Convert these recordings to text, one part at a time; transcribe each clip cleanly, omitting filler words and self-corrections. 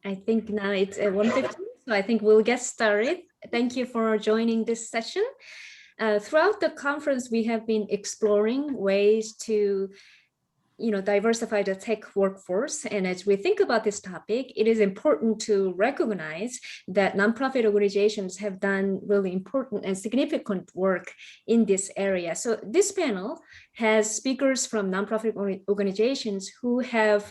I think now it's at 1:15, so I think we'll get started. Thank you for joining this session. Throughout the conference, we have been exploring ways to diversify the tech workforce. And as we think about this topic, it is important to recognize that nonprofit organizations have done really important and significant work in this area. So this panel has speakers from nonprofit organizations who have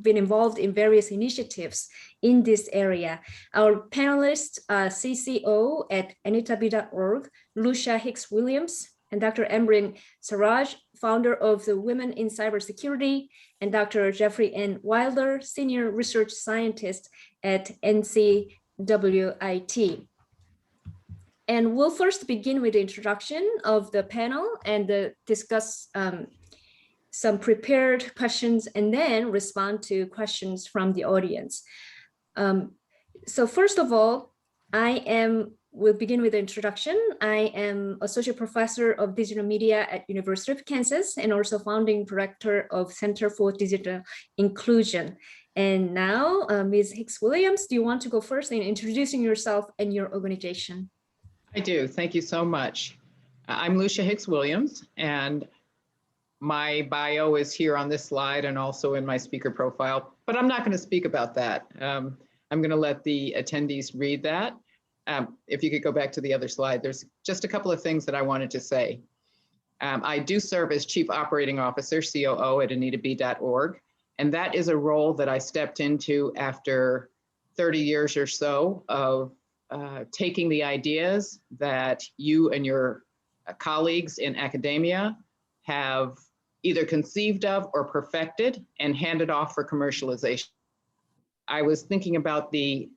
been involved in various initiatives in this area. Our panelists, CCO at anitabi.org, Lucia Hicks-Williams, and Dr. Amrin Sarraj, founder of the Women in Cybersecurity, and Dr. Jeffrey N. Wilder, senior research scientist at NCWIT. And we'll first begin with the introduction of the panel and discuss some prepared questions and then respond to questions from the audience. So first of all, we'll begin with the introduction. I am Associate Professor of Digital Media at University of Kansas and also Founding Director of Center for Digital Inclusion. And now, Ms. Hicks-Williams, do you want to go first in introducing yourself and your organization? I do. Thank you so much. I'm Lucia Hicks-Williams, and my bio is here on this slide and also in my speaker profile, but I'm not going to speak about that. I'm going to let the attendees read that. If you could go back to the other slide, there's just a couple of things that I wanted to say. I do serve as Chief Operating Officer, COO at anitabi.org, and that is a role that I stepped into after 30 years or so of taking the ideas that you and your colleagues in academia have either conceived of or perfected and handed off for commercialization. I was thinking about the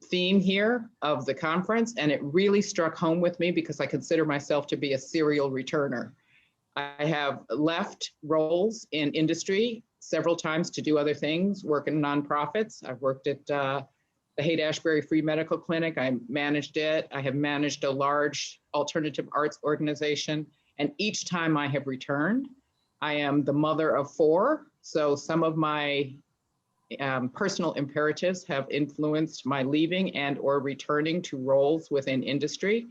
theme here of the conference, and it really struck home with me because I consider myself to be a serial returner. I have left roles in industry several times to do other things, work in nonprofits. I've worked at the Haight-Ashbury Free Medical Clinic. I managed it. I have managed a large alternative arts organization. And each time I have returned, I am the mother of 4. So some of my personal imperatives have influenced my leaving and or returning to roles within industry.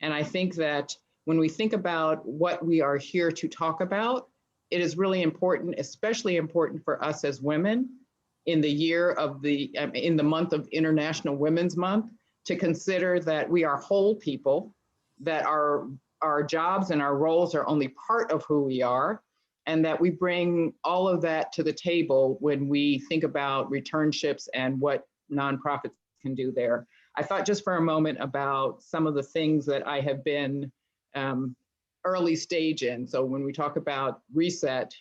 And I think that when we think about what we are here to talk about, it is really important, especially important for us as women in the month of International Women's Month, to consider that we are whole people, that our jobs and our roles are only part of who we are, and that we bring all of that to the table when we think about returnships and what nonprofits can do there. I thought just for a moment about some of the things that I have been early stage in. So when we talk about reset,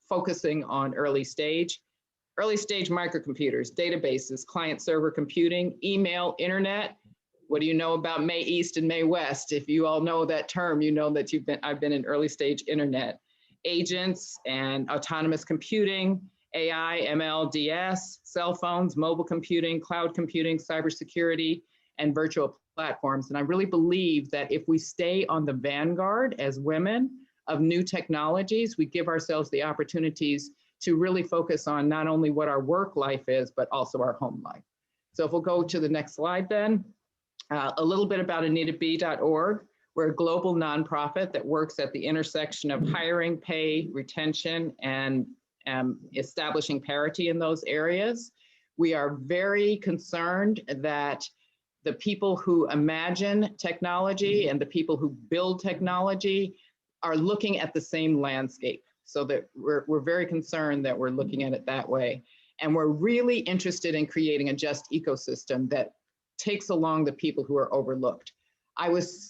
focusing on early stage microcomputers, databases, client server computing, email, internet. What do you know about May East and May West? If you all know that term, you know that I've been in early stage internet. Agents and autonomous computing, AI, ML, DS, cell phones, mobile computing, cloud computing, cybersecurity, and virtual platforms. And I really believe that if we stay on the vanguard as women of new technologies, we give ourselves the opportunities to really focus on not only what our work life is, but also our home life. So if we'll go to the next slide then, a little bit about anitabi.org. We're a global nonprofit that works at the intersection of hiring, pay, retention, and establishing parity in those areas. We are very concerned that the people who imagine technology and the people who build technology are looking at the same landscape. So that we're very concerned that we're looking at it that way. And we're really interested in creating a just ecosystem that takes along the people who are overlooked.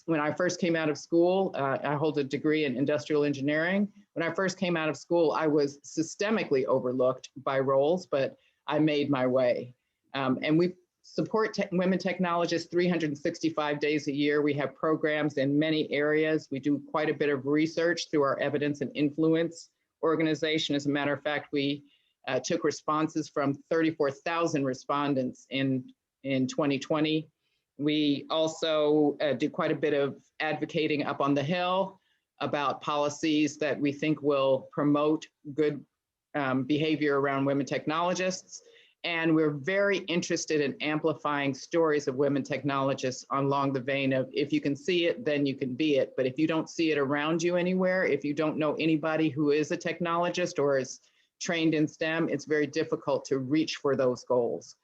When I first came out of school, I hold a degree in industrial engineering. When I first came out of school, I was systemically overlooked by roles, but I made my way. And we support women technologists 365 days a year. We have programs in many areas. We do quite a bit of research through our evidence and influence organization. As a matter of fact, we took responses from 34,000 respondents in 2020. We also do quite a bit of advocating up on the Hill about policies that we think will promote good behavior around women technologists. And we're very interested in amplifying stories of women technologists along the vein of, if you can see it, then you can be it. But if you don't see it around you anywhere, if you don't know anybody who is a technologist or is trained in STEM, it's very difficult to reach for those goals.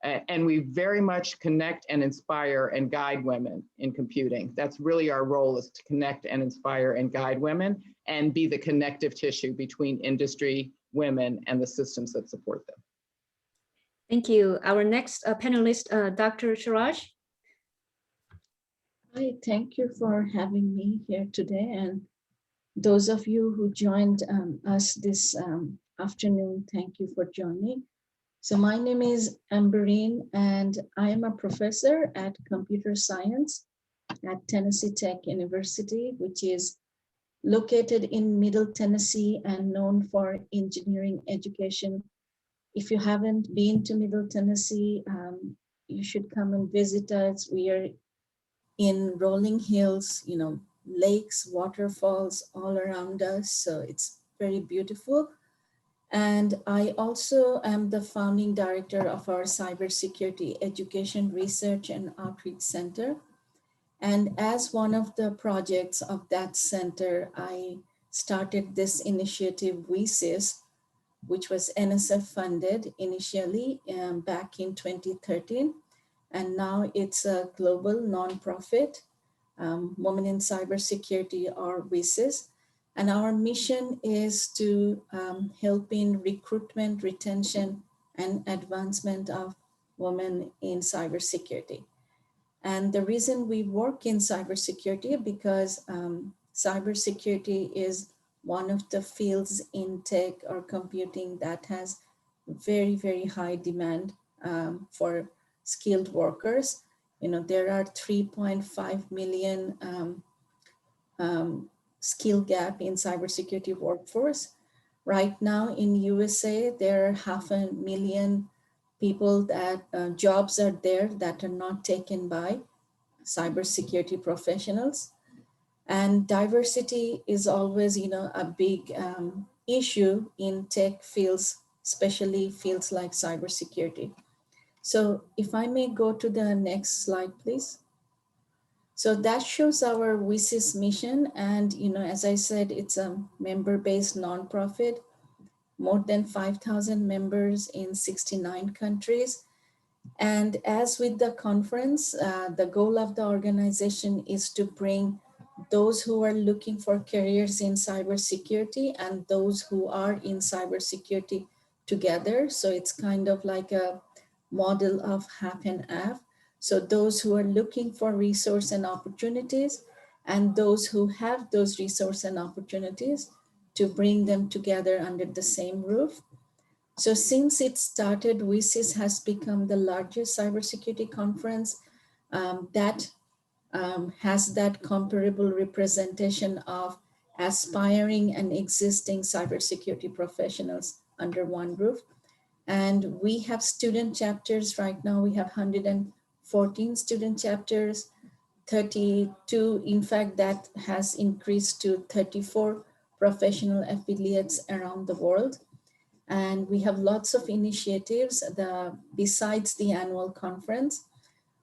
And we very much connect and inspire and guide women in computing. That's really our role, is to connect and inspire and guide women and be the connective tissue between industry, women, and the systems that support them. Thank you. Our next panelist, Dr. Shiraj. Hi, thank you for having me here today. And those of you who joined us this afternoon, thank you for joining. So my name is Amberine, and I am a professor at computer science at Tennessee Tech University, which is located in Middle Tennessee and known for engineering education. If you haven't been to Middle Tennessee, you should come and visit us. We are in rolling hills, you know, lakes, waterfalls all around us. So it's very beautiful. And I also am the founding director of our Cybersecurity Education Research and Outreach Center. And as one of the projects of that center, I started this initiative, WeSys, which was NSF funded initially back in 2013. And now it's a global nonprofit, Women in Cybersecurity, or WeSys. And our mission is to help in recruitment, retention, and advancement of women in cybersecurity. And the reason we work in cybersecurity, because cybersecurity is one of the fields in tech or computing that has very, very high demand for skilled workers. You know, there are 3.5 million skill gap in cybersecurity workforce. Right now in USA, there are 500,000 people that jobs are there that are not taken by cybersecurity professionals. And diversity is always, you know, a big issue in tech fields, especially fields like cybersecurity. So if I may go to the next slide, please. So that shows our WeSys mission. And, you know, as I said, it's a member-based nonprofit, more than 5,000 members in 69 countries. And as with the conference, the goal of the organization is to bring those who are looking for careers in cybersecurity and those who are in cybersecurity together. So it's kind of like a model of half and half. So those who are looking for resource and opportunities, and those who have those resource and opportunities, to bring them together under the same roof. So since it started, WeSys has become the largest cybersecurity conference that has that comparable representation of aspiring and existing cybersecurity professionals under one roof. And we have student chapters. Right now we have 114 student chapters, 32, in fact, that has increased to 34 professional affiliates around the world. And we have lots of initiatives besides the annual conference.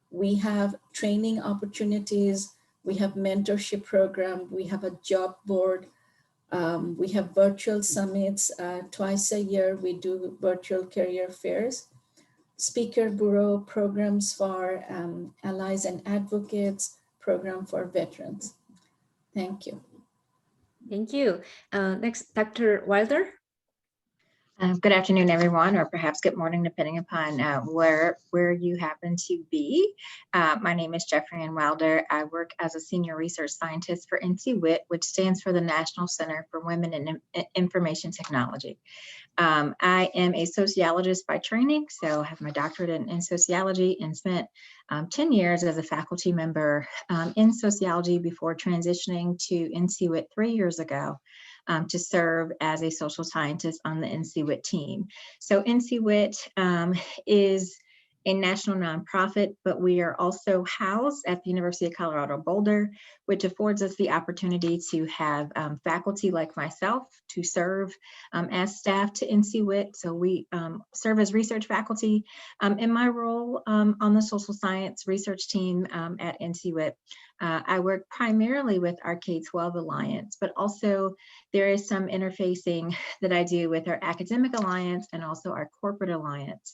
We have training opportunities, we have mentorship program, we have a job board, we have virtual summits. Twice a year, we do virtual career fairs, speaker bureau programs for allies and advocates, program for veterans. Thank you. Thank you. Next, Dr. Wilder. Good afternoon, everyone, or perhaps good morning, depending upon where you happen to be. My name is Jeffrey Ann Wilder. I work as a senior research scientist for NCWIT, which stands for the National Center for Women in Information Technology. I am a sociologist by training, so I have my doctorate in sociology and spent 10 years as a faculty member in sociology before transitioning to NCWIT 3 years ago. To serve as a social scientist on the NCWIT team. So NCWIT is a national nonprofit, but we are also housed at the University of Colorado Boulder, which affords us the opportunity to have faculty like myself to serve as staff to NCWIT. So we serve as research faculty. In my role on the social science research team at NCWIT, I work primarily with our K-12 Alliance, but also there is some interfacing that I do with our Academic Alliance and also our Corporate Alliance,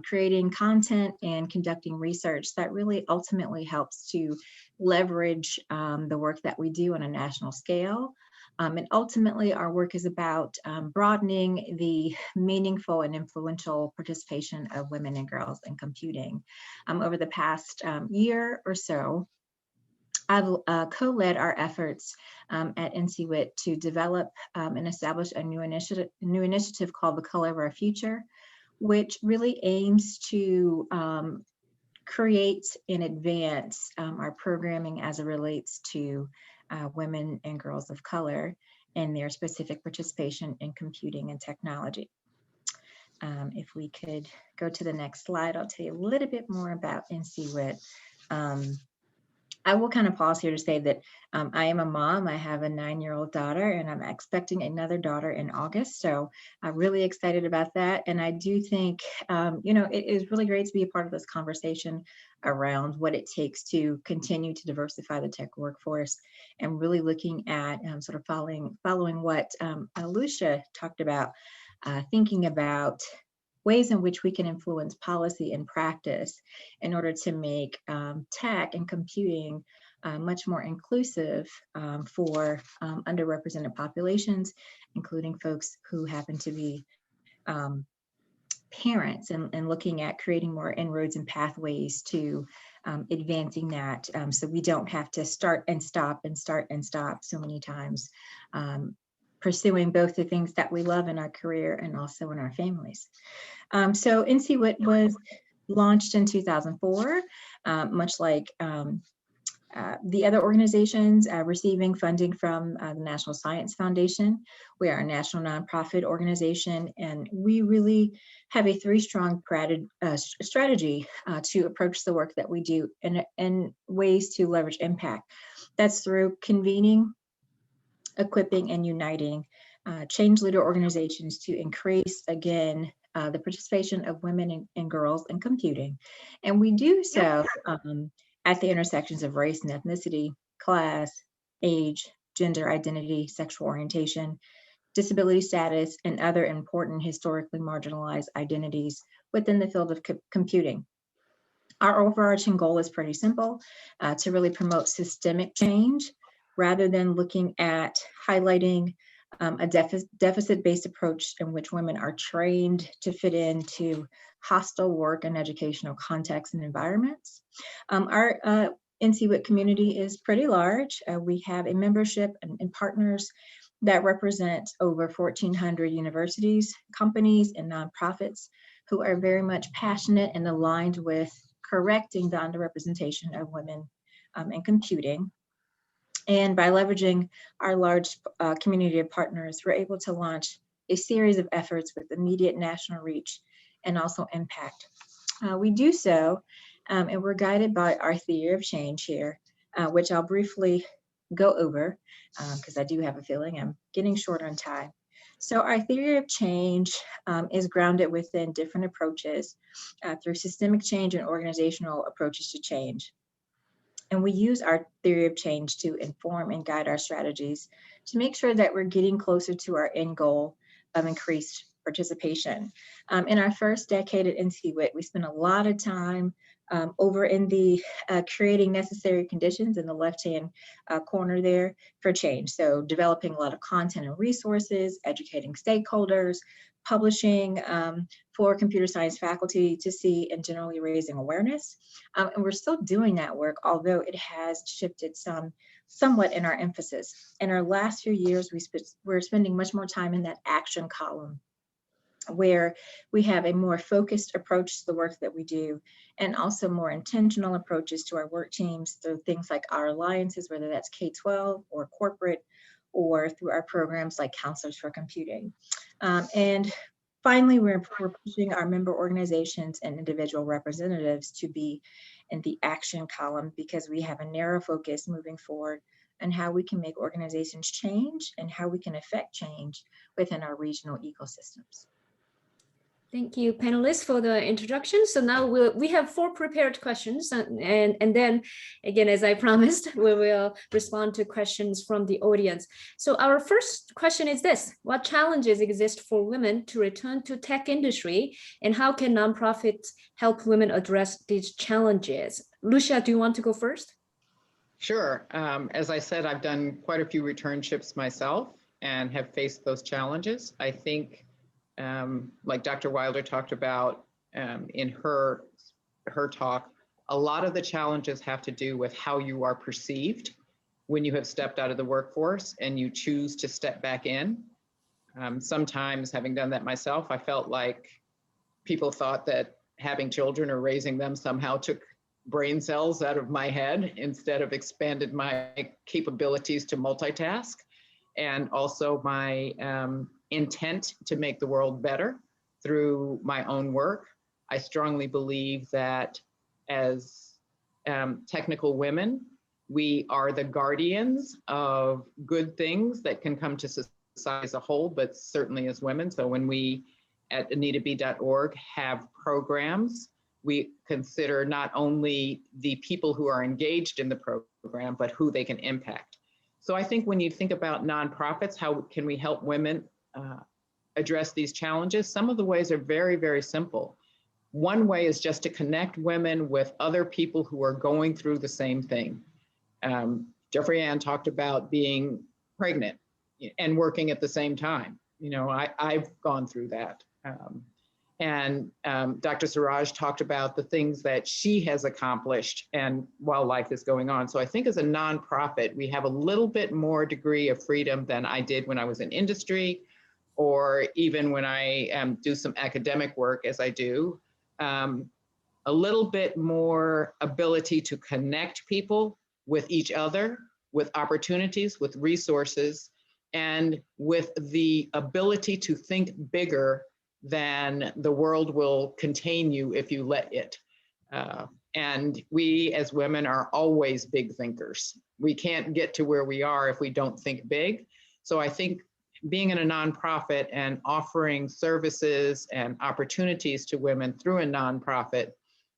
creating content and conducting research that really ultimately helps to leverage the work that we do on a national scale. And ultimately, our work is about broadening the meaningful and influential participation of women and girls in computing. Over the past year or so, I've co-led our efforts at NCWIT to develop and establish a new initiative called The Color of Our Future, which really aims to create and advance our programming as it relates to women and girls of color and their specific participation in computing and technology. If we could go to the next slide, I'll tell you a little bit more about NCWIT. I will kind of pause here to say that I am a mom. I have a 9-year-old daughter, and I'm expecting another daughter in August. So I'm really excited about that. And I do think, it is really great to be a part of this conversation around what it takes to continue to diversify the tech workforce, and really looking at sort of following what Lucia talked about, thinking about ways in which we can influence policy and practice in order to make tech and computing much more inclusive for underrepresented populations, including folks who happen to be parents, and looking at creating more inroads and pathways to advancing that, so we don't have to start and stop and start and stop so many times, pursuing both the things that we love in our career and also in our families. So NCWIT was launched in 2004, much like the other organizations receiving funding from the National Science Foundation. We are a national nonprofit organization, and we really have a 3-strong strategy to approach the work that we do in ways to leverage impact. That's through convening, equipping, and uniting change leader organizations to increase, again, the participation of women and girls in computing. And we do so at the intersections of race and ethnicity, class, age, gender identity, sexual orientation, disability status, and other important historically marginalized identities within the field of computing. Our overarching goal is pretty simple, to really promote systemic change rather than looking at highlighting a deficit-based approach in which women are trained to fit into hostile work and educational contexts and environments. Our NCWIT community is pretty large. We have a membership and partners that represent over 1,400 universities, companies, and nonprofits who are very much passionate and aligned with correcting the underrepresentation of women in computing. And by leveraging our large community of partners, we're able to launch a series of efforts with immediate national reach and also impact. We do so, and we're guided by our theory of change here, which I'll briefly go over because I do have a feeling I'm getting short on time. So our theory of change is grounded within different approaches through systemic change and organizational approaches to change. And we use our theory of change to inform and guide our strategies to make sure that we're getting closer to our end goal of increased participation. In our first decade at NCWIT, we spent a lot of time over in the creating necessary conditions in the left-hand corner there for change. So developing a lot of content and resources, educating stakeholders, publishing for computer science faculty to see, and generally raising awareness. And we're still doing that work, although it has shifted somewhat in our emphasis. In our last few years, we're spending much more time in that action column, where we have a more focused approach to the work that we do, and also more intentional approaches to our work teams through things like our alliances, whether that's K-12 or corporate, or through our programs like Counselors for Computing. And Finally, we're pushing our member organizations and individual representatives to be in the action column because we have a narrow focus moving forward on how we can make organizations change and how we can affect change within our regional ecosystems. Thank you, panelists, for the introduction. So now we have 4 prepared questions, and then again, as I promised, we will respond to questions from the audience. So our first question is this: what challenges exist for women to return to tech industry, and how can nonprofits help women address these challenges? Lucia, do you want to go first? Sure. As I said, I've done quite a few returnships myself and have faced those challenges. I think like Dr. Wilder talked about in her talk, a lot of the challenges have to do with how you are perceived when you have stepped out of the workforce and you choose to step back in. Sometimes, having done that myself, I felt like people thought that having children or raising them somehow took brain cells out of my head instead of expanded my capabilities to multitask, and also my intent to make the world better through my own work. I strongly believe that as technical women, we are the guardians of good things that can come to society as a whole, but certainly as women. So when we at AnitaB.org have programs, we consider not only the people who are engaged in the program, but who they can impact. So I think when you think about nonprofits, how can we help women address these challenges? Some of the ways are very, very simple. One way is just to connect women with other people who are going through the same thing. Jeffrey Ann talked about being pregnant and working at the same time. You know, I've gone through that. And Dr. Siraj talked about the things that she has accomplished and while life is going on. So I think as a nonprofit, we have a little bit more degree of freedom than I did when I was in industry, or even when I do some academic work as I do. A little bit more ability to connect people with each other, with opportunities, with resources, and with the ability to think bigger than the world will contain you if you let it. And we as women are always big thinkers. We can't get to where we are if we don't think big. So I think being in a nonprofit and offering services and opportunities to women through a nonprofit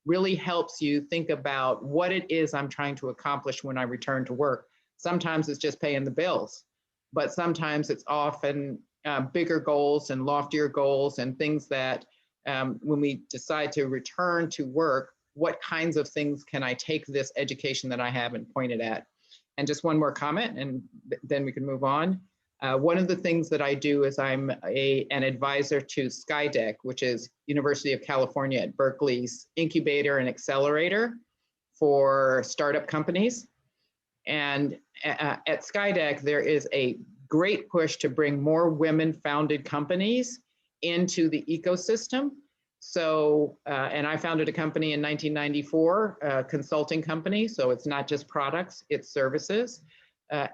really helps you think about what it is I'm trying to accomplish when I return to work. Sometimes it's just paying the bills, but sometimes it's often bigger goals and loftier goals and things that when we decide to return to work, what kinds of things can I take this education that I have and point it at? And just one more comment, and then we can move on. One of the things that I do is I'm an advisor to Skydeck, which is University of California at Berkeley's incubator and accelerator for startup companies. And at Skydeck, there is a great push to bring more women-founded companies into the ecosystem. So, and I founded a company in 1994, a consulting company. So it's not just products, it's services.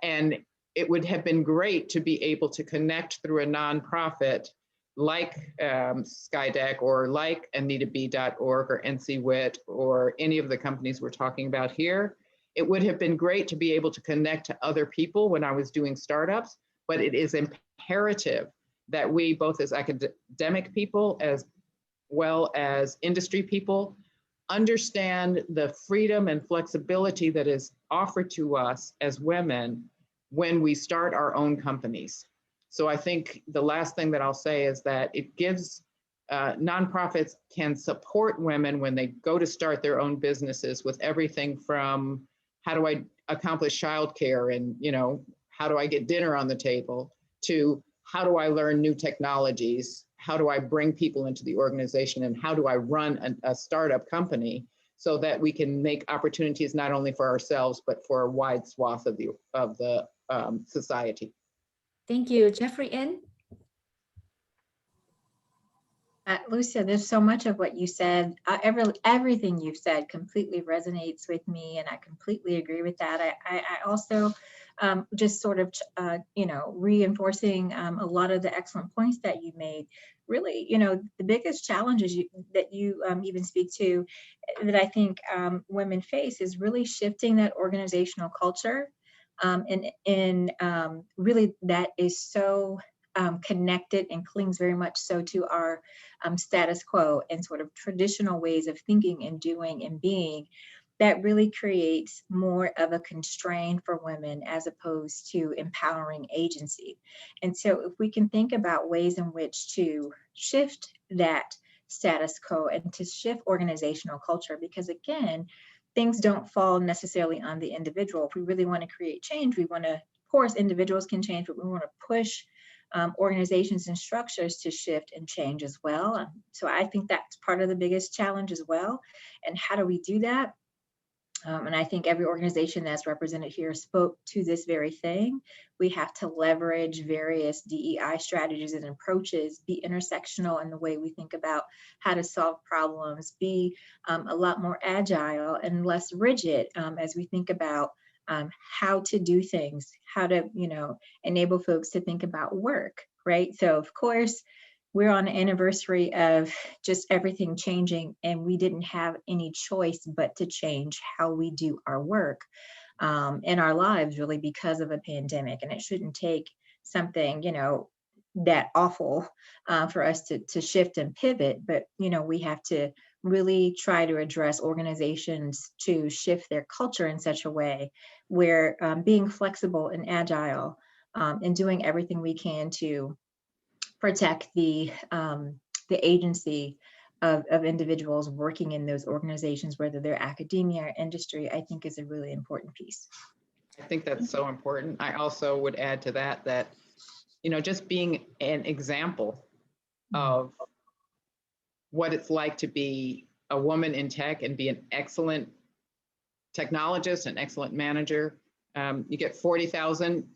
And it would have been great to be able to connect through a nonprofit like Skydeck or like AnitaB.org or NCWIT or any of the companies we're talking about here. It would have been great to be able to connect to other people when I was doing startups, but it is imperative that we, both as academic people as well as industry people, understand the freedom and flexibility that is offered to us as women when we start our own companies. So I think the last thing that I'll say is that it gives nonprofits can support women when they go to start their own businesses with everything from how do I accomplish childcare and, you know, how do I get dinner on the table, to how do I learn new technologies, how do I bring people into the organization, and how do I run a startup company so that we can make opportunities not only for ourselves, but for a wide swath of the society. Thank you. Jeffrey N. Lucia, there's so much of what you said, everything you've said completely resonates with me, and I completely agree with that. I also just sort of, reinforcing a lot of the excellent points that you made. Really, the biggest challenges that you even speak to that I think women face is really shifting that organizational culture. And really that is so connected and clings very much so to our status quo and sort of traditional ways of thinking and doing and being, that really creates more of a constraint for women as opposed to empowering agency. And so if we can think about ways in which to shift that status quo and to shift organizational culture, because again, things don't fall necessarily on the individual. If we really want to create change, we want to, of course, individuals can change, but we want to push organizations and structures to shift and change as well. So I think that's part of the biggest challenge as well. And how do we do that? And I think every organization that's represented here spoke to this very thing. We have to leverage various DEI strategies and approaches, be intersectional in the way we think about how to solve problems, be a lot more agile and less rigid as we think about how to do things, how to, enable folks to think about work, right? So of course, we're on an anniversary of just everything changing, and we didn't have any choice but to change how we do our work in our lives, really, because of a pandemic. And it shouldn't take something, that awful for us to shift and pivot. But, we have to really try to address organizations to shift their culture in such a way where being flexible and agile and doing everything we can to protect the agency of individuals working in those organizations, whether they're academia or industry, I think is a really important piece. I think that's so important. I also would add to that, just being an example of what it's like to be a woman in tech and be an excellent technologist, an excellent manager. You get 40,000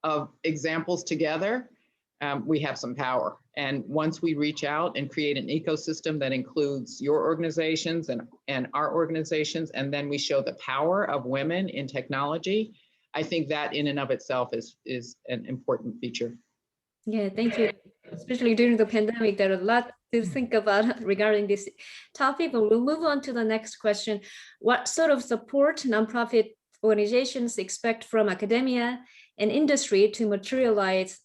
of examples together, we have some power. And once we reach out and create an ecosystem that includes your organizations and our organizations, and then we show the power of women in technology, I think that in and of itself is an important feature. Yeah, thank you. Especially during the pandemic, there are a lot to think about regarding this topic, but we'll move on to the next question. What sort of support nonprofit organizations expect from academia and industry to materialize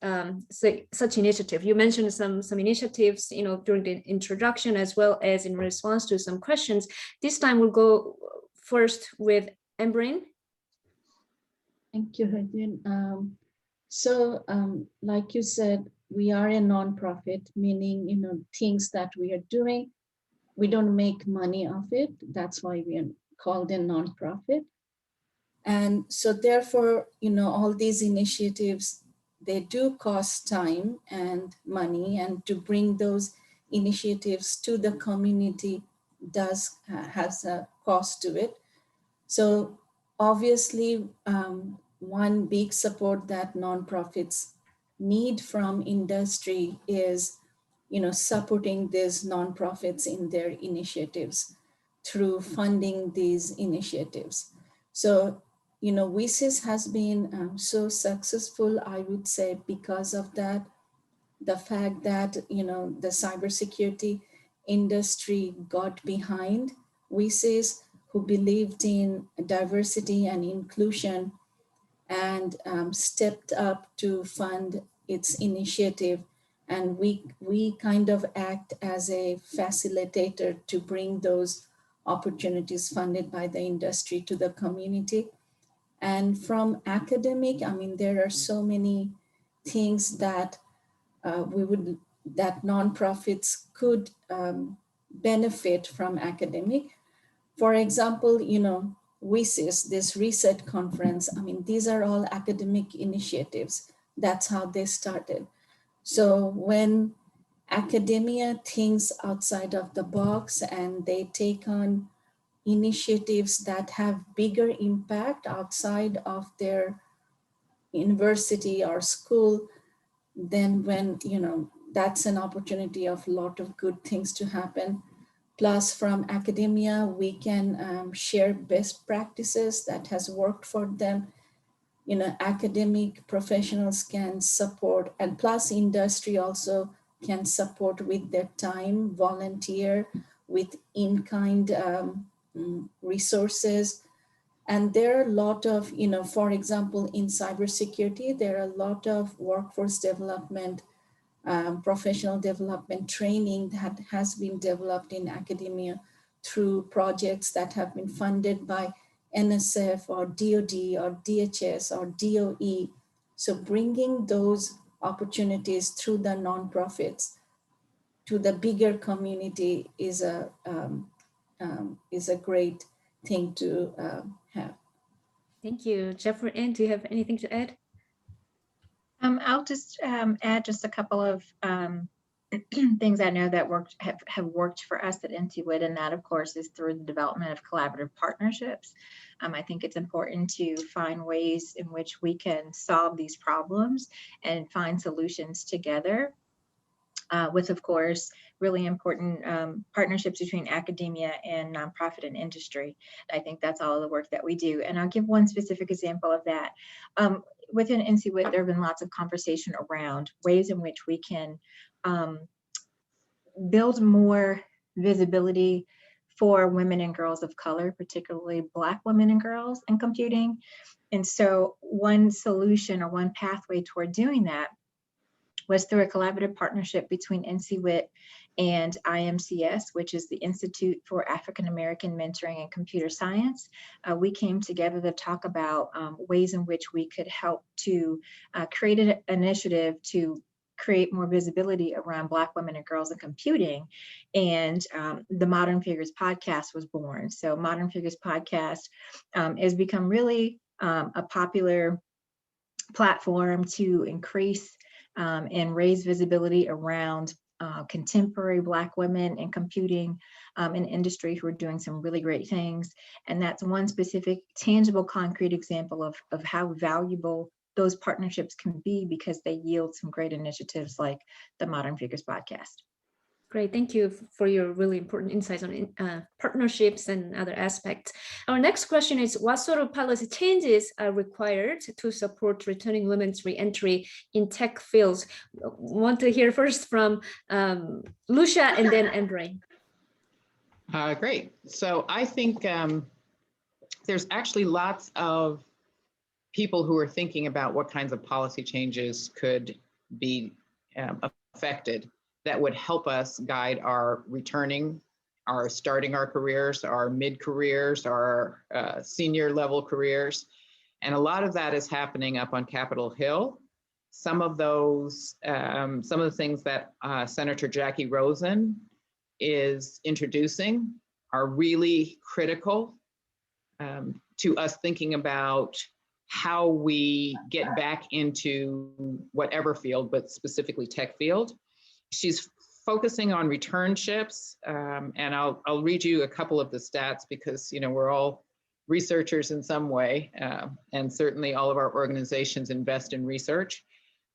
such initiative? You mentioned some initiatives, during the introduction, as well as in response to some questions. This time we'll go first with Embrin. Thank you, Hedin. So like you said, we are a nonprofit, meaning, things that we are doing, we don't make money off it. That's why we are called a nonprofit. And so therefore, all these initiatives, they do cost time and money, and to bring those initiatives to the community has a cost to it. So obviously, one big support that nonprofits need from industry is, supporting these nonprofits in their initiatives through funding these initiatives. So, WSIS has been so successful, I would say, because of that, the fact that, the cybersecurity industry got behind WSIS, who believed in diversity and inclusion, and stepped up to fund its initiative. And we kind of act as a facilitator to bring those opportunities funded by the industry to the community. And from academic, there are so many things that that nonprofits could benefit from academic. For example, WSIS, this research conference, these are all academic initiatives. That's how they started. So when academia thinks outside of the box and they take on initiatives that have bigger impact outside of their university or school, then that's an opportunity of a lot of good things to happen. Plus, from academia, we can share best practices that has worked for them. academic professionals can support, and plus industry also can support with their time, volunteer, with in-kind resources. And there are a lot of, for example, in cybersecurity, there are a lot of workforce development, professional development training that has been developed in academia through projects that have been funded by NSF or DoD or DHS or DOE. So bringing those opportunities through the nonprofits to the bigger community is a great thing to have. Thank you. Jeffrey, Ann, do you have anything to add? I'll just add just a couple of things I know that have worked for us at NCWIT, and that, of course, is through the development of collaborative partnerships. I think it's important to find ways in which we can solve these problems and find solutions together, with, of course, really important partnerships between academia and nonprofit and industry. I think that's all of the work that we do. And I'll give one specific example of that. Within NCWIT, there have been lots of conversation around ways in which we can build more visibility for women and girls of color, particularly Black women and girls in computing. And so one solution or one pathway toward doing that was through a collaborative partnership between NCWIT and IMCS, which is the Institute for African American Mentoring and Computer Science. We came together to talk about ways in which we could help to create an initiative to create more visibility around Black women and girls in computing. And the Modern Figures podcast was born. So Modern Figures podcast has become really a popular platform to increase and raise visibility around contemporary Black women in computing in industry who are doing some really great things. And that's one specific, tangible, concrete example of how valuable those partnerships can be, because they yield some great initiatives like the Modern Figures podcast. Great, thank you for your really important insights on partnerships and other aspects. Our next question is, what sort of policy changes are required to support returning women's re-entry in tech fields? Want to hear first from Lucia and then Andre. Great. So I think there's actually lots of people who are thinking about what kinds of policy changes could be affected that would help us guide our returning, our starting our careers, our mid-careers, our senior level careers. And a lot of that is happening up on Capitol Hill. Some of those, some of the things that Senator Jackie Rosen is introducing are really critical to us thinking about how we get back into whatever field, but specifically tech field. She's focusing on returnships, and I'll read you a couple of the stats because we're all researchers in some way, and certainly all of our organizations invest in research.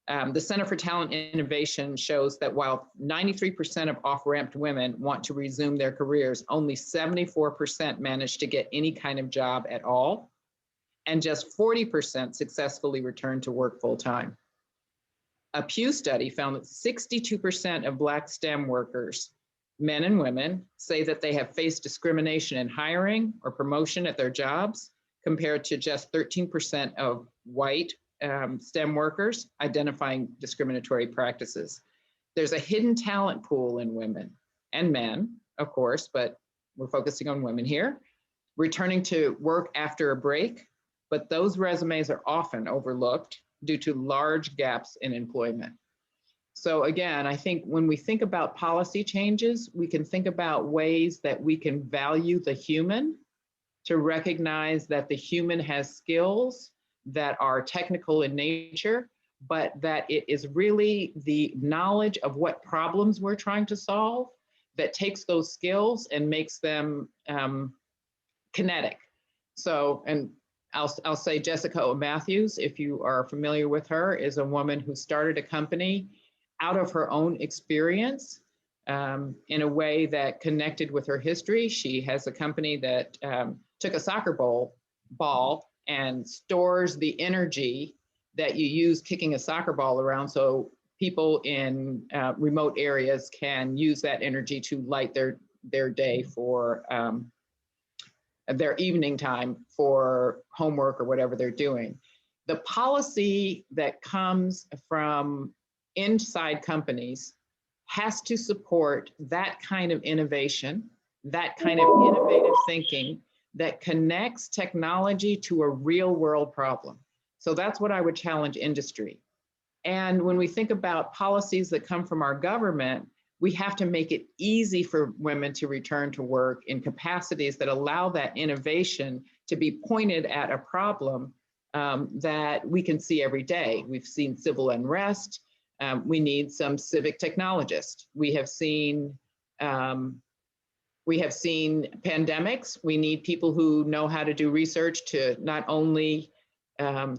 The Center for Talent Innovation shows that while 93% of off-ramped women want to resume their careers, only 74% manage to get any kind of job at all, and just 40% successfully return to work full-time. A Pew study found that 62% of Black STEM workers, men and women, say that they have faced discrimination in hiring or promotion at their jobs, compared to just 13% of white STEM workers identifying discriminatory practices. There's a hidden talent pool in women and men, of course, but we're focusing on women here, returning to work after a break, but those resumes are often overlooked due to large gaps in employment. So again, I think when we think about policy changes, we can think about ways that we can value the human, to recognize that the human has skills that are technical in nature, but that it is really the knowledge of what problems we're trying to solve that takes those skills and makes them kinetic. So, and I'll say Jessica O. Matthews, if you are familiar with her, is a woman who started a company out of her own experience in a way that connected with her history. She has a company that took a soccer ball and stores the energy that you use kicking a soccer ball around, so people in remote areas can use that energy to light their day for their evening time for homework or whatever they're doing. The policy that comes from inside companies has to support that kind of innovation, that kind of innovative thinking that connects technology to a real world problem. So that's what I would challenge industry. And when we think about policies that come from our government, we have to make it easy for women to return to work in capacities that allow that innovation to be pointed at a problem that we can see every day. We've seen civil unrest. We need some civic technologists. We have seen pandemics. We need people who know how to do research to not only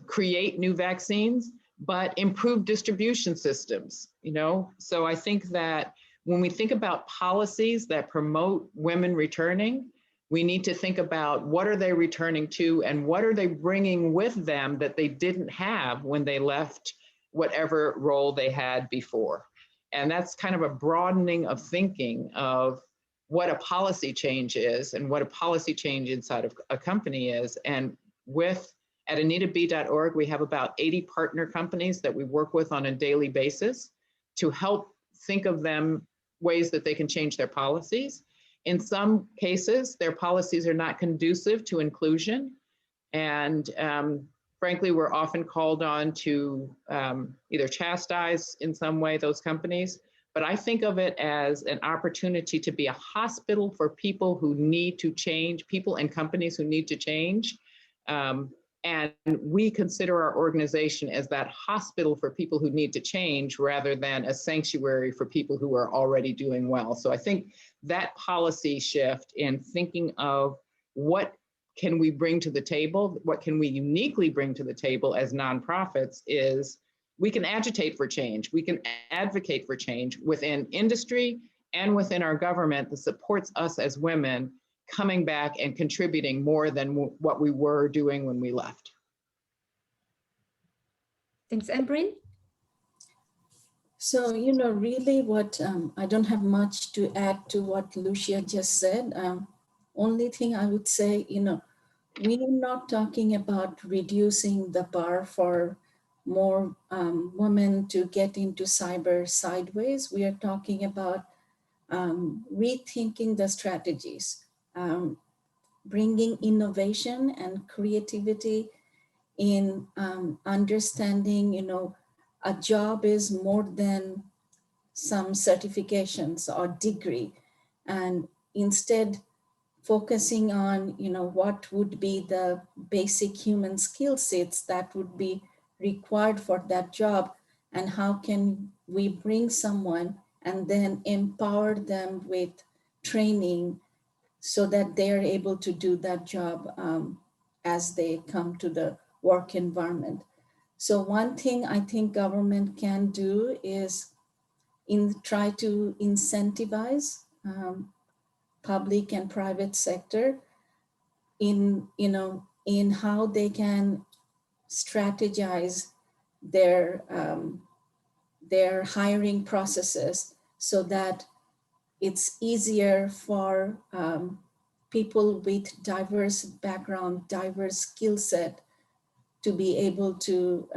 create new vaccines, but improve distribution systems, you know? So I think that when we think about policies that promote women returning, we need to think about what are they returning to and what are they bringing with them that they didn't have when they left whatever role they had before. And that's kind of a broadening of thinking of what a policy change is and what a policy change inside of a company is. And at AnitaB.org, we have about 80 partner companies that we work with on a daily basis to help think of them ways that they can change their policies. In some cases, their policies are not conducive to inclusion. And frankly, we're often called on to either chastise in some way those companies. But I think of it as an opportunity to be a hospital for people who need to change, people and companies who need to change. And we consider our organization as that hospital for people who need to change rather than a sanctuary for people who are already doing well. So I think that policy shift in thinking of what can we bring to the table, what can we uniquely bring to the table as nonprofits is we can agitate for change. We can advocate for change within industry and within our government that supports us as women coming back and contributing more than what we were doing when we left. Thanks, Embrin. So, you know, really what, I don't have much to add to what Lucia just said. Only thing I would say, you know, we are not talking about reducing the bar for more women to get into cyber sideways. We are talking about rethinking the strategies, bringing innovation and creativity in understanding, you know, a job is more than some certifications or degree, and instead focusing on, you know, what would be the basic human skill sets that would be required for that job, and how can we bring someone and then empower them with training so that they are able to do that job as they come to the work environment. So one thing I think government can do is try to incentivize public and private sector in, you know, in how they can strategize their hiring processes so that it's easier for people with diverse background, diverse skill set to be able to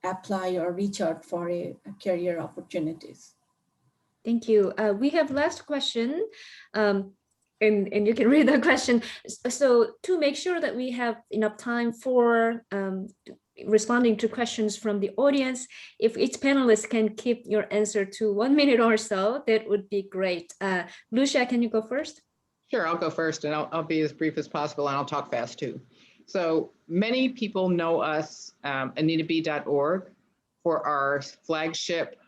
apply or reach out for a career opportunities. Thank you. We have last question, and you can read the question. So to make sure that we have enough time for responding to questions from the audience, if each panelist can keep your answer to 1 minute or so, that would be great. Lucia, can you go first? Sure, I'll go first, and I'll be as brief as possible, and I'll talk fast too. So many people know us, AnitaB.org, for our flagship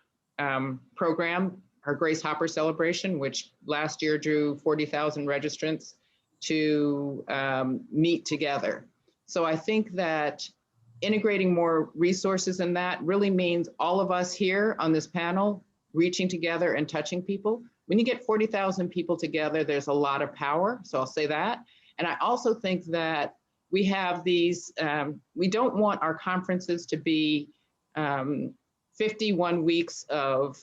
program, our Grace Hopper celebration, which last year drew 40,000 registrants to meet together. So I think that integrating more resources in that really means all of us here on this panel reaching together and touching people. When you get 40,000 people together, there's a lot of power. So I'll say that. And I also think that we have these, we don't want our conferences to be 51 weeks of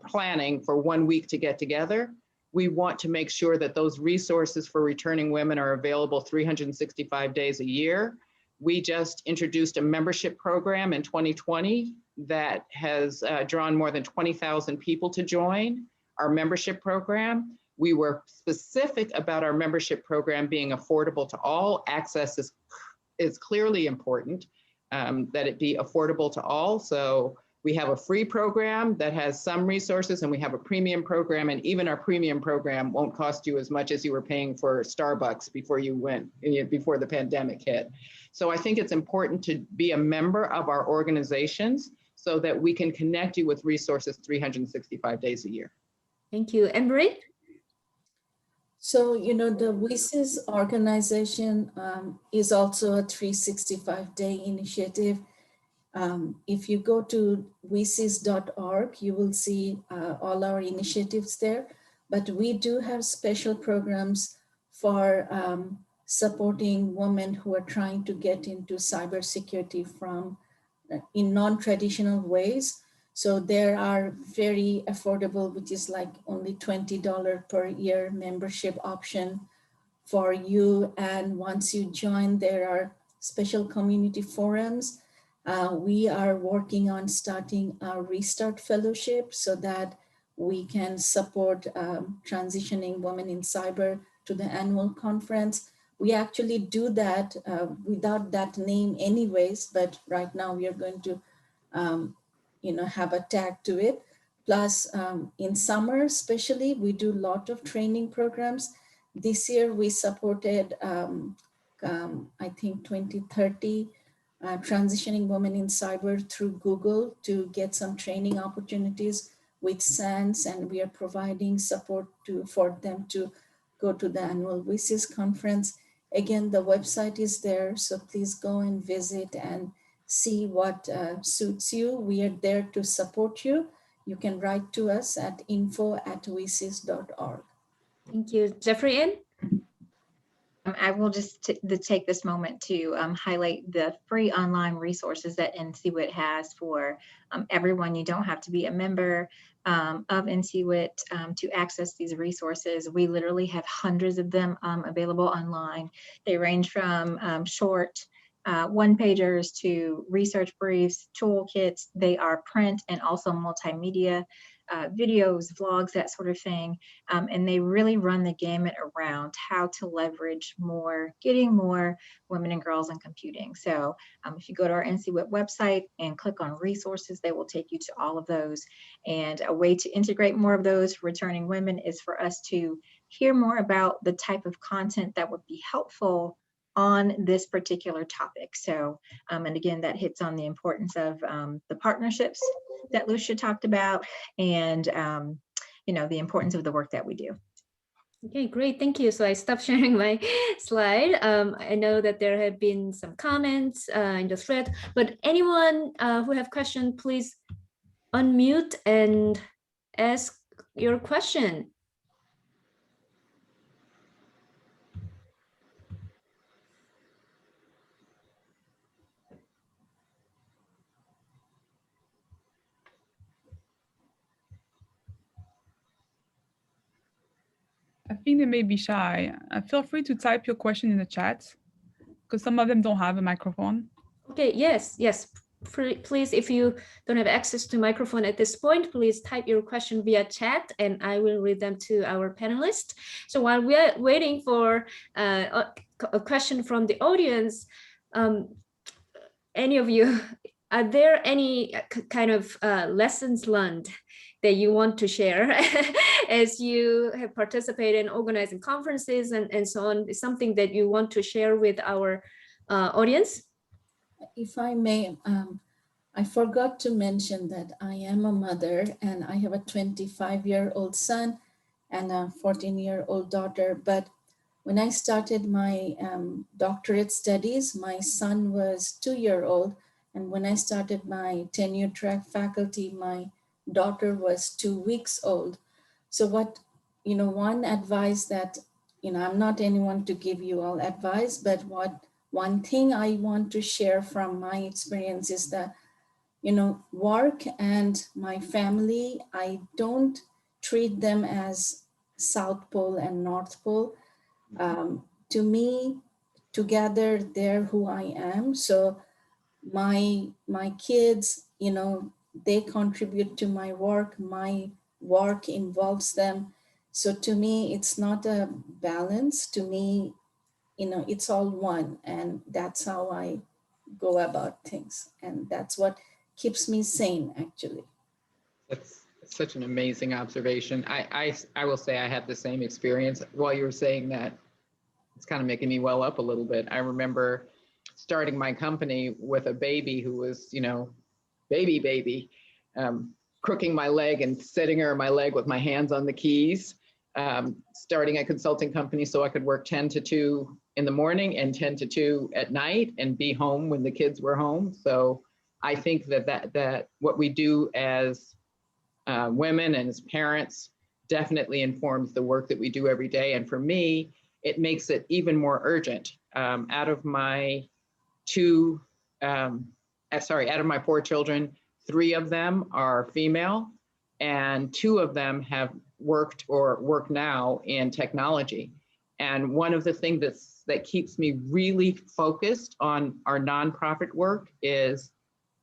planning for 1 week to get together. We want to make sure that those resources for returning women are available 365 days a year. We just introduced a membership program in 2020 that has drawn more than 20,000 people to join our membership program. We were specific about our membership program being affordable to all. Access is clearly important, that it be affordable to all. So we have a free program that has some resources, and we have a premium program, and even our premium program won't cost you as much as you were paying for Starbucks before the pandemic hit. So I think it's important to be a member of our organizations so that we can connect you with resources 365 days a year. Thank you. Emery? So, the WISIS organization is also a 365-day initiative. If you go to wisis.org, you will see all our initiatives there, but we do have special programs for supporting women who are trying to get into cybersecurity in non-traditional ways. So there are very affordable, which is like only $20 per year membership option for you. And once you join, there are special community forums. We are working on starting our Restart Fellowship so that we can support transitioning women in cyber to the annual conference. We actually do that without that name anyways, but right now we are going to have a tag to it. Plus in summer especially, we do a lot of training programs. This year we supported, I think 2030 transitioning women in cyber through Google to get some training opportunities with SANS, and we are providing support for them to go to the annual WISIS conference. Again, the website is there, so please go and visit and see what suits you. We are there to support you. You can write to us at info@wisis.org. Thank you. Jeffrey N? I will just take this moment to highlight the free online resources that NCWIT has for everyone. You don't have to be a member of NCWIT to access these resources. We literally have hundreds of them available online. They range from short one-pagers to research briefs, toolkits. They are print and also multimedia, videos, vlogs, that sort of thing. And they really run the gamut around how to leverage getting more women and girls in computing. So if you go to our NCWIT website and click on resources, they will take you to all of those. And a way to integrate more of those returning women is for us to hear more about the type of content that would be helpful on this particular topic. So, and again, that hits on the importance of the partnerships that Lucia talked about, and the importance of the work that we do. Okay, great, thank you. So I stopped sharing my slide. I know that there have been some comments in the thread, but anyone who have questions, please unmute and ask your question. I think they may be shy. Feel free to type your question in the chat because some of them don't have a microphone. Okay, yes. Please, if you don't have access to microphone at this point, please type your question via chat and I will read them to our panelists. So while we are waiting for a question from the audience, any of you, are there any kind of lessons learned that you want to share as you have participated in organizing conferences and so on? Is something that you want to share with our audience? If I may, I forgot to mention that I am a mother and I have a 25-year-old son and a 14-year-old daughter. But when I started my doctorate studies, my son was 2-year-old. And when I started my tenure track faculty, my daughter was 2 weeks old. So one advice that, I'm not anyone to give you all advice, but what one thing I want to share from my experience is that, you know, work and my family, I don't treat them as South Pole and North Pole. To me, together, they're who I am. So my kids, you know, they contribute to my work involves them. So to me, it's not a balance. To me, you know, it's all one, and that's how I go about things, and that's what keeps me sane, actually. That's such an amazing observation. I will say I had the same experience. While you were saying that, it's kind of making me well up a little bit. I remember starting my company with a baby who was, you know, baby, crooking my leg and sitting her on my leg with my hands on the keys, starting a consulting company so I could work 10 to 2 in the morning and 10 to 2 at night and be home when the kids were home. So I think that what we do as women and as parents definitely informs the work that we do every day. And for me, it makes it even more urgent. Out of my 4 children, 3 of them are female and 2 of them have worked or work now in technology. And one of the things that keeps me really focused on our nonprofit work is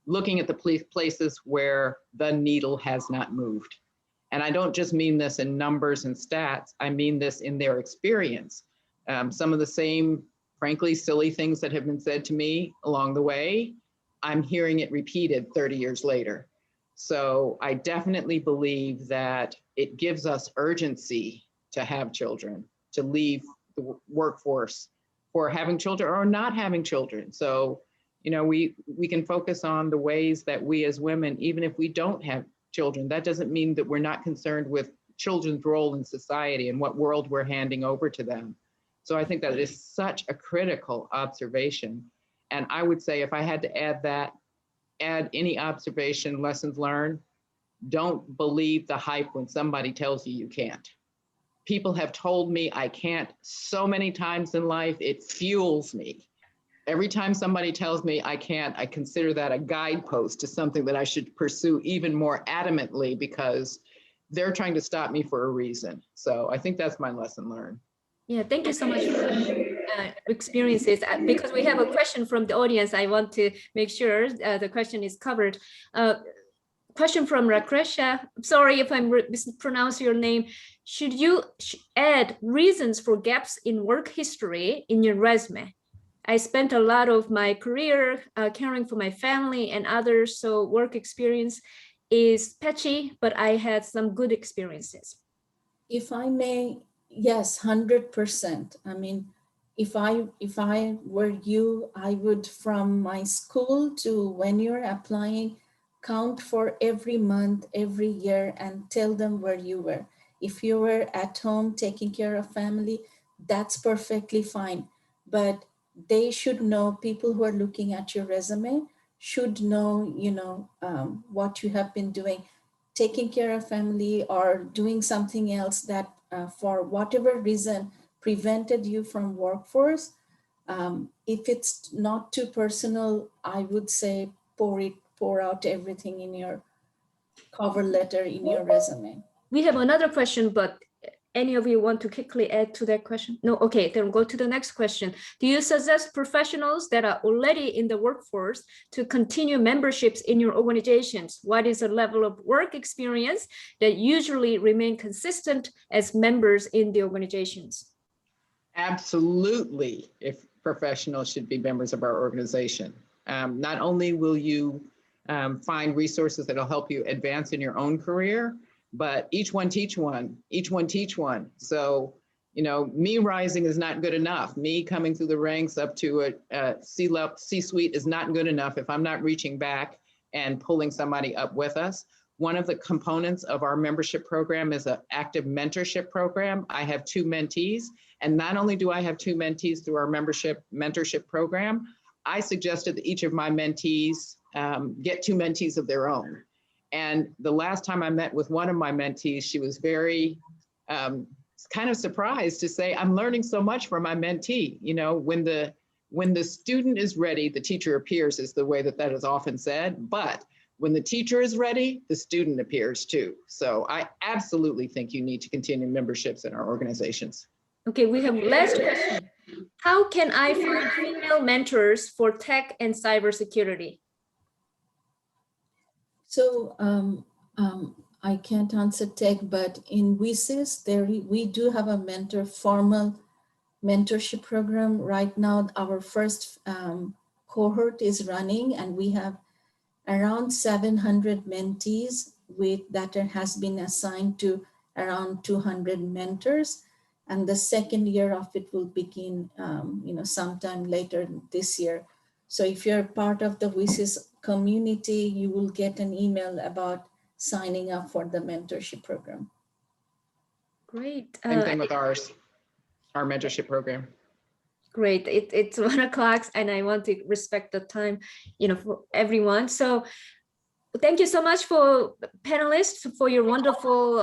looking at the places where the needle has not moved. And I don't just mean this in numbers and stats, I mean this in their experience. Some of the same, frankly, silly things that have been said to me along the way, I'm hearing it repeated 30 years later. So I definitely believe that it gives us urgency to have children, to leave the workforce for having children or not having children. So, you know, we can focus on the ways that we as women, even if we don't have children, that doesn't mean that we're not concerned with children's role in society and what world we're handing over to them. So I think that is such a critical observation. And I would say if I had to add any observation, lessons learned, don't believe the hype when somebody tells you you can't. People have told me I can't so many times in life, it fuels me. Every time somebody tells me I can't, I consider that a guidepost to something that I should pursue even more adamantly because they're trying to stop me for a reason. So I think that's my lesson learned. Yeah, thank you so much for experiences. Because we have a question from the audience, I want to make sure the question is covered. Question from Rakresha. Sorry if I mispronounce your name. Should you add reasons for gaps in work history in your resume? I spent a lot of my career caring for my family and others, so work experience is patchy, but I had some good experiences. If I may, yes, 100%. I mean, if I were you, I would, from my school to when you're applying, count for every month, every year, and tell them where you were. If you were at home taking care of family, that's perfectly fine. But they should know, people who are looking at your resume should know, you know, what you have been doing, taking care of family or doing something else that for whatever reason prevented you from workforce. If it's not too personal, I would say pour out everything in your cover letter, in your resume. We have another question, but any of you want to quickly add to that question? No, okay, then go to the next question. Do you suggest professionals that are already in the workforce to continue memberships in your organizations? What is the level of work experience that usually remain consistent as members in the organizations? Absolutely, if professionals should be members of our organization. Not only will you find resources that'll help you advance in your own career, but each one teach one, each one teach one. So, you know, me rising is not good enough. Me coming through the ranks up to a C-suite is not good enough if I'm not reaching back and pulling somebody up with us. One of the components of our membership program is an active mentorship program. I have 2 mentees, and not only do I have 2 mentees through our mentorship program, I suggested that each of my mentees get 2 mentees of their own. And the last time I met with one of my mentees, she was very kind of surprised to say, I'm learning so much from my mentee. You know, when the When the student is ready, the teacher appears, is the way that that is often said. But when the teacher is ready, the student appears too. So I absolutely think you need to continue memberships in our organizations. Okay, we have last question. How can I find female mentors for tech and cybersecurity? So I can't answer tech, but in WSIS, we do have a formal mentorship program. Right now, our first cohort is running, and we have around 700 mentees that has been assigned to around 200 mentors. And the second year of it will begin, sometime later this year. So if you're part of the WSIS community, you will get an email about signing up for the mentorship program. Great. Same thing with our mentorship program. Great. It's 1 o'clock and I want to respect the time, for everyone. So thank you so much for panelists for your wonderful,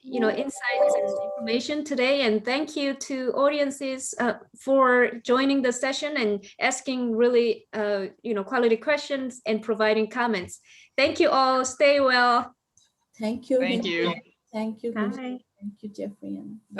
insights and information today. And thank you to audiences for joining the session and asking really, quality questions and providing comments. Thank you all. Stay well. Thank you. Thank you. Thank you. Bye. Thank you, Jeffrey.